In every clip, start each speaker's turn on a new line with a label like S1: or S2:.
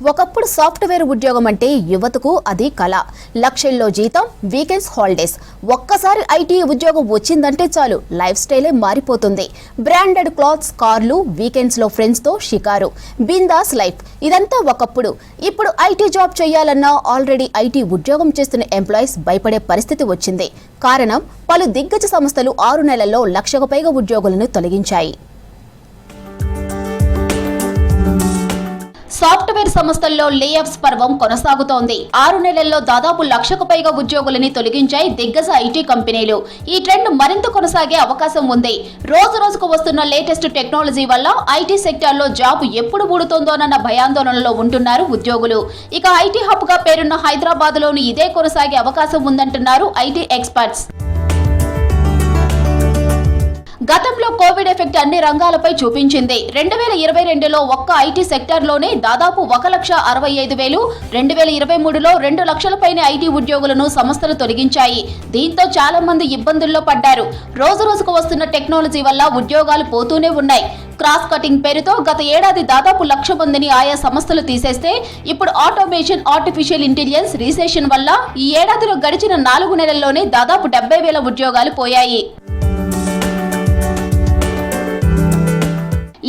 S1: ఒకప్పుడు సాఫ్ట్వేర్ ఉద్యోగం అంటే యువతకు అది కళ. లక్షల్లో జీతం, వీకెండ్స్, హాలిడేస్. ఒక్కసారి ఐటీ ఉద్యోగం వచ్చిందంటే చాలు, లైఫ్ స్టైలే మారిపోతుంది. బ్రాండెడ్ క్లాత్స్, కార్లు, వీకెండ్స్ లో ఫ్రెండ్స్ తో షికారు, బిందాస్ లైఫ్. ఇదంతా ఒకప్పుడు. ఇప్పుడు ఐటీ జాబ్ చేయాలన్నా ఆల్రెడీ ఐటీ ఉద్యోగం చేస్తున్న ఎంప్లాయీస్ భయపడే పరిస్థితి వచ్చింది. కారణం, పలు దిగ్గజ సంస్థలు 6 నెలల్లో 1,00,000కు పైగా ఉద్యోగులను తొలగించాయి. సాఫ్ట్వేర్ సంస్థల్లో లేఆఫ్స్ పర్వం కొనసాగుతోంది. 6 నెలల్లో దాదాపు 1,00,000కు పైగా ఉద్యోగులని తొలగించాయి దిగ్గజ ఐటీ కంపెనీలు. ఈ ట్రెండ్ మరింత కొనసాగే అవకాశం ఉంది. రోజు రోజుకు వస్తున్న లేటెస్ట్ టెక్నాలజీ వల్ల ఐటీ సెక్టార్లో జాబ్ ఎప్పుడు ఊడుతోందోనన్న భయాందోళనలో ఉంటున్నారు ఉద్యోగులు. ఇక ఐటీ హబ్ గా పేరున్న హైదరాబాద్ లోని ఇదే కొనసాగే అవకాశం ఉందంటున్నారు ఐటీ ఎక్స్పర్ట్స్. గతంలో కోవిడ్ ఎఫెక్ట్ అన్ని రంగాలపై చూపించింది. 2022లో ఒక్క ఐటీ సెక్టార్లోనే దాదాపు 1,65,000, 2023లో 2 లక్షల పైన ఐటీ ఉద్యోగులను సంస్థలు తొలగించాయి. దీంతో చాలా మంది ఇబ్బందుల్లో పడ్డారు. రోజు రోజుకు వస్తున్న టెక్నాలజీ వల్ల ఉద్యోగాలు పోతూనే ఉన్నాయి. క్రాస్ కటింగ్ పేరుతో గత ఏడాది దాదాపు 1,00,000 మందిని ఆయా సంస్థలు తీసేస్తే, ఇప్పుడు ఆటోమేషన్, ఆర్టిఫిషియల్ ఇంటెలిజెన్స్, రీసెషన్ వల్ల ఈ ఏడాదిలో గడిచిన 4 నెలల్లోనే దాదాపు 70,000 ఉద్యోగాలు పోయాయి.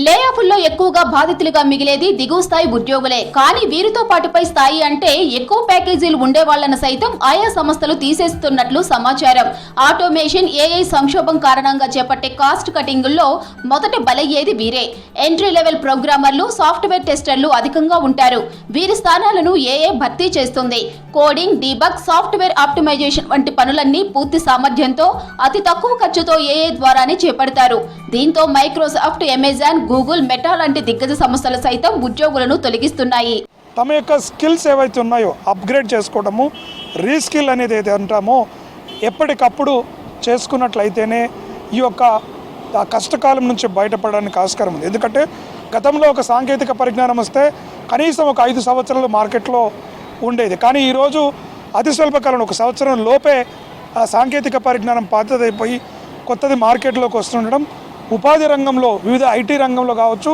S1: లేఆఫ్ల్లో ఎక్కువగా బాధితులుగా మిగిలేది దిగువ స్థాయి ఉద్యోగులే. కానీ వీరితో పాటు పై స్థాయి అంటే ఎక్కువ ప్యాకేజీలు ఉండే వాళ్లను సైతం ఆయా సంస్థలు తీసేస్తున్నట్లు సమాచారం. ఆటోమేషన్, ఏఐ సంక్షోభం కారణంగా చేపట్టే కాస్ట్ కటింగుల్లో మొదట బలయ్యేది వీరే. ఎంట్రీ లెవెల్ ప్రోగ్రామర్లు, సాఫ్ట్వేర్ టెస్టర్లు అధికంగా ఉంటారు. వీరి స్థానాలను ఏఐ భర్తీ చేస్తుంది. కోడింగ్, డీబగ్, సాఫ్ట్వేర్ ఆప్టిమైజేషన్ వంటి పనులన్నీ పూర్తి సామర్థ్యంతో అతి తక్కువ ఖర్చుతో ఏఐ ద్వారానే చేపడతారు. దీంతో మైక్రోసాఫ్ట్, అమెజాన్, గూగుల్, మెటా లాంటి దిగ్గజ సంస్థలు సైతం ఉద్యోగులను తొలగిస్తున్నాయి.
S2: తమ యొక్క స్కిల్స్ ఏవైతే ఉన్నాయో అప్గ్రేడ్ చేసుకోవడము, రీస్కిల్ అనేది ఏదైతే అంటామో ఎప్పటికప్పుడు చేసుకున్నట్లయితేనే ఈ యొక్క కష్టకాలం నుంచి బయటపడడానికి ఆస్కారం ఉంది. ఎందుకంటే గతంలో ఒక సాంకేతిక పరిజ్ఞానం వస్తే కనీసం ఒక 5 సంవత్సరాలు మార్కెట్లో ఉండేది. కానీ ఈరోజు అతి స్వల్పకాలంలో 1 సంవత్సరం లోపే ఆ సాంకేతిక పరిజ్ఞానం పాతదైపోయి కొత్తది మార్కెట్లోకి వస్తుండడం, ఉపాధి రంగంలో, వివిధ ఐటీ రంగంలో కావచ్చు,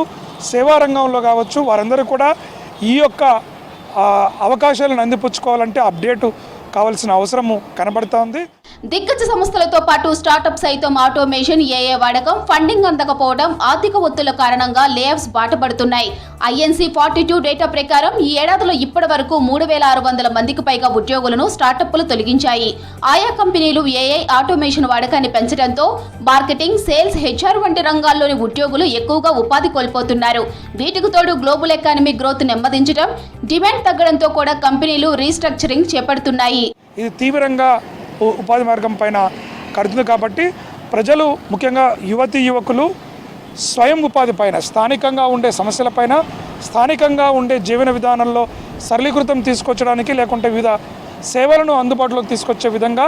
S2: సేవా రంగంలో కావచ్చు, వారందరూ కూడా ఈ యొక్క అవకాశాలను అందిపుచ్చుకోవాలంటే అప్డేట్ కావాల్సిన అవసరము కనబడుతోంది.
S1: దిగ్గజ సంస్థలతో పాటు స్టార్టప్ సైతం ఆటోమేషన్, ఏఏ వాడకం, ఫండింగ్ అందకపోవడం, ఆర్థిక ఒత్తిళ్ల కారణంగా లేఆఫ్స్ బాటపడుతున్నాయి. INC 42 డేటా ప్రకారం ఈ ఏడాదిలో ఇప్పటి వరకు 3,600 మందికి పైగా ఉద్యోగులను స్టార్టప్లు తొలగించాయి. ఆయా కంపెనీలు ఏఐ, ఆటోమేషన్ వాడకాన్ని పెంచడంతో మార్కెటింగ్, సేల్స్, HR వంటి రంగాల్లోని ఉద్యోగులు ఎక్కువగా ఉపాధి కోల్పోతున్నారు. వీటికి తోడు గ్లోబల్ ఎకానమీ గ్రోత్ నెమ్మదించడం, డిమాండ్ తగ్గడంతో కూడా కంపెనీలు రీస్ట్రక్చరింగ్ చేపడుతున్నాయి.
S2: ఇది తీవ్రంగా ఉపాధి మార్గం పైన కడుతుంది. కాబట్టి ప్రజలు, ముఖ్యంగా యువకులు స్వయం ఉపాధి పైన, స్థానికంగా ఉండే సమస్యలపైన, స్థానికంగా ఉండే జీవన విధానంలో సరళీకృతం తీసుకొచ్చడానికి, లేకుంటే వివిధ సేవలను అందుబాటులోకి తీసుకొచ్చే విధంగా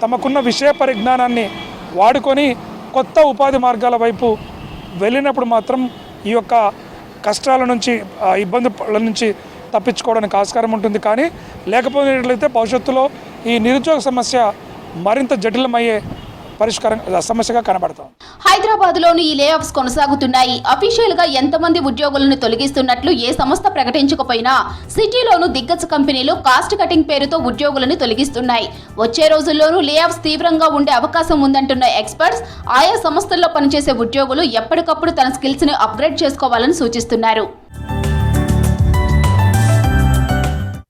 S2: తమకున్న విషయ పరిజ్ఞానాన్ని వాడుకొని కొత్త ఉపాధి మార్గాల వైపు వెళ్ళినప్పుడు మాత్రం ఈ యొక్క కష్టాల నుంచి, ఇబ్బందుల నుంచి తప్పించుకోవడానికి ఆస్కారం ఉంటుంది. కానీ లేకపోయినట్లయితే భవిష్యత్తులో ఈ నిరుద్యోగ సమస్య మరింత జటిలమయ్యే సమస్యగా కనబడుతోంది.
S1: హైదరాబాద్ లోని ఈ లేఆఫ్స్ కొనసాగుతున్నాయి. అఫీషియల్ గా ఎంతమంది ఉద్యోగులను తొలగిస్తున్నట్లు ఏ సంస్థ ప్రకటించకపోయినా సిటీలోను దిగ్గజ కంపెనీలు కాస్ట్ కటింగ్ పేరుతో ఉద్యోగులను తొలగిస్తున్నాయి. వచ్చే రోజుల్లోనూ లేఆఫ్స్ తీవ్రంగా ఉండే అవకాశం ఉందంటున్న ఎక్స్పర్ట్స్, ఆయా సంస్థల్లో పనిచేసే ఉద్యోగులు ఎప్పటికప్పుడు తన స్కిల్స్ ని అప్గ్రేడ్ చేసుకోవాలని సూచిస్తున్నారు.